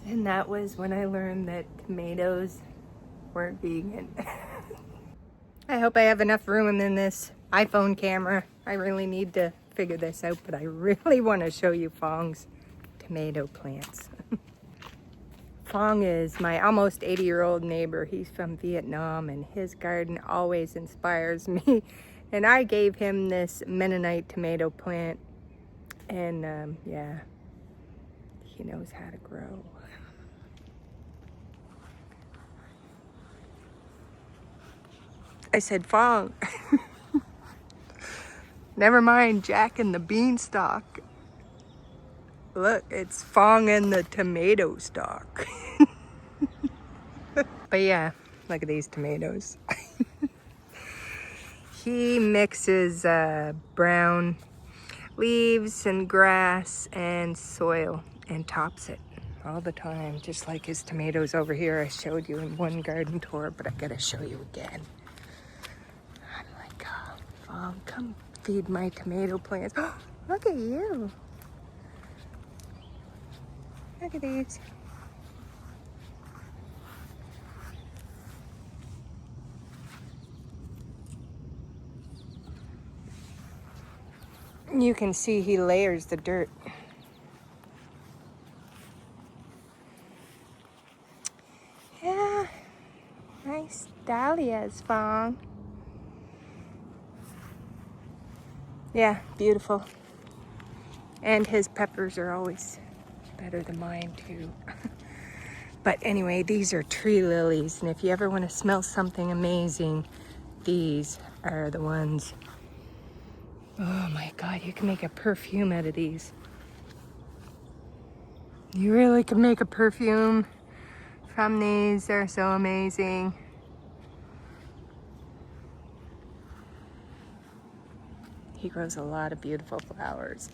And that was when I learned that tomatoes weren't vegan. I hope I have enough room in this iPhone camera. I really need to figure this out, but I really want to show you Fong's tomato plants. Phong is my almost 80-year-old neighbor. He's from Vietnam, and his garden always inspires me. And I gave him this Mennonite tomato plant, and yeah, he knows how to grow. I said, Phong, never mind Jack and the beanstalk. Look, it's Phong and the tomato stalk. But yeah, look at these tomatoes. He mixes brown leaves and grass and soil and tops it all the time, just like his tomatoes over here. I showed you in one garden tour, but I gotta show you again. I'm like, oh, Phong, come feed my tomato plants. Oh, look at you. Look at these. You can see he layers the dirt. Yeah, nice dahlias, Phong. Yeah, beautiful. And his peppers are always better than mine too. But anyway, these are tree lilies, and if you ever want to smell something amazing, these are the ones. Oh my God, you can make a perfume out of these. You really can make a perfume from these. They're so amazing. He grows a lot of beautiful flowers.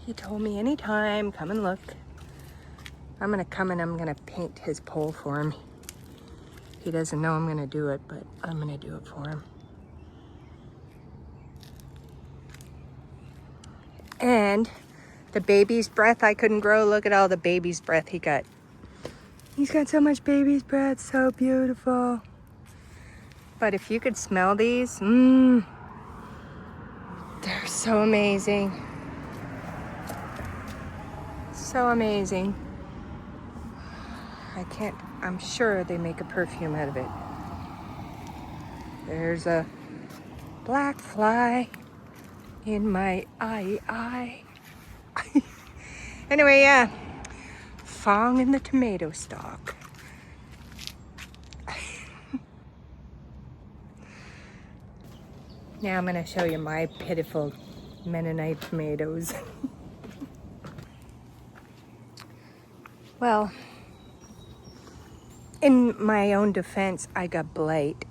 He told me anytime, come and look. I'm gonna come and I'm gonna paint his pole for him. He doesn't know I'm gonna do it, but I'm gonna do it for him. And the baby's breath I couldn't grow. Look at all the baby's breath he got. He's got so much baby's breath, so beautiful. But if you could smell these, they're so amazing. So amazing. I'm sure they make a perfume out of it. There's a black fly in my eye. Anyway, yeah. Phong in the tomato stalk. Now I'm gonna show you my pitiful Mennonite tomatoes. Well, in my own defense, I got blight.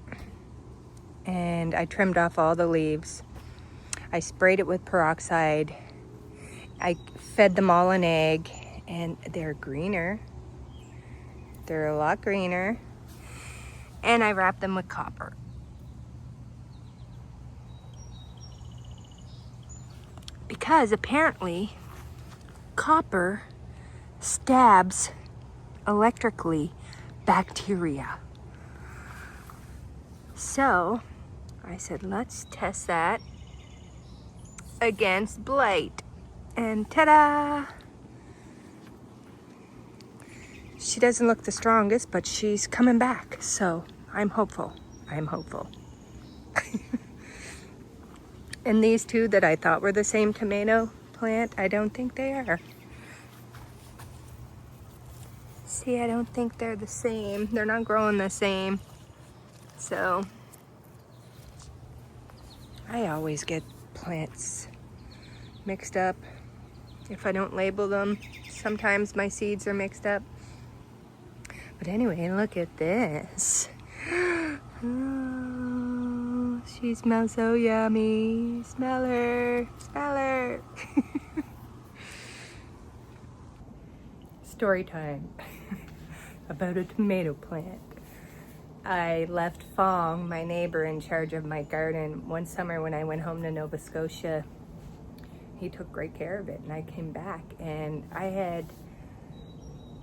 And I trimmed off all the leaves. I sprayed it with peroxide. I fed them all an egg, and they're greener. They're a lot greener. And I wrapped them with copper. Because apparently copper stabs electrically bacteria. So I said, let's test that against blight. And ta-da! She doesn't look the strongest, but she's coming back. So I'm hopeful. I'm hopeful. And these two that I thought were the same tomato plant, I don't think they are. See, I don't think they're the same. They're not growing the same. So I always get plants mixed up if I don't label them. Sometimes my seeds are mixed up. But anyway, look at this. Oh, she smells so yummy. Smell her, smell her. Story time about a tomato plant. I left Phong, my neighbor, in charge of my garden one summer when I went home to Nova Scotia. he took great care of it. And I came back and I had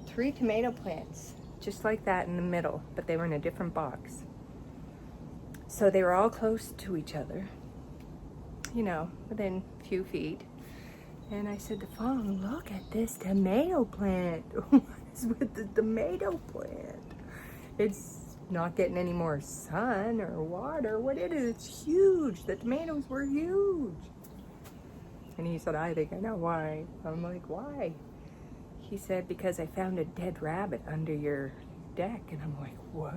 3 tomato plants just like that in the middle, but they were in a different box. So they were all close to each other, you know, within a few feet. And I said to Phong, look at this tomato plant. What is with the tomato plant? It's not getting any more sun or water. What it is, it's huge. The tomatoes were huge. And he said, I think I know why. I'm like, why? He said, because I found a dead rabbit under your deck. And I'm like, what?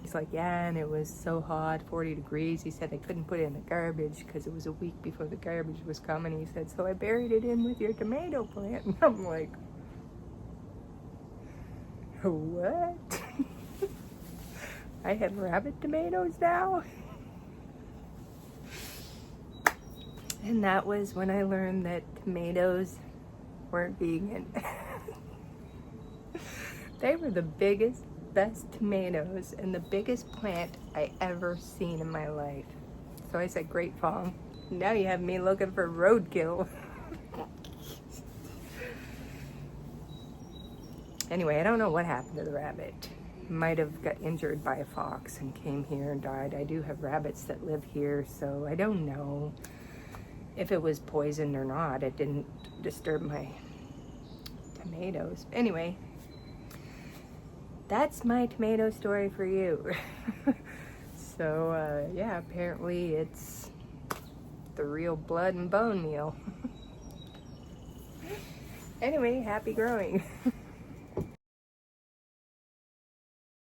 He's like, yeah, and it was so hot, 40 degrees. He said I couldn't put it in the garbage because it was a week before the garbage was coming. He said, so I buried it in with your tomato plant. And I'm like, what? I have rabbit tomatoes now? And that was when I learned that tomatoes weren't vegan. They were the biggest, best tomatoes and the biggest plant I ever seen in my life. So I said, great, Phong. Now you have me looking for roadkill. Anyway, I don't know what happened to the rabbit. Might have got injured by a fox and came here and died. I do have rabbits that live here, so I don't know if it was poisoned or not. It didn't disturb my tomatoes. Anyway, that's my tomato story for you. So, yeah, apparently it's the real blood and bone meal. Anyway, happy growing.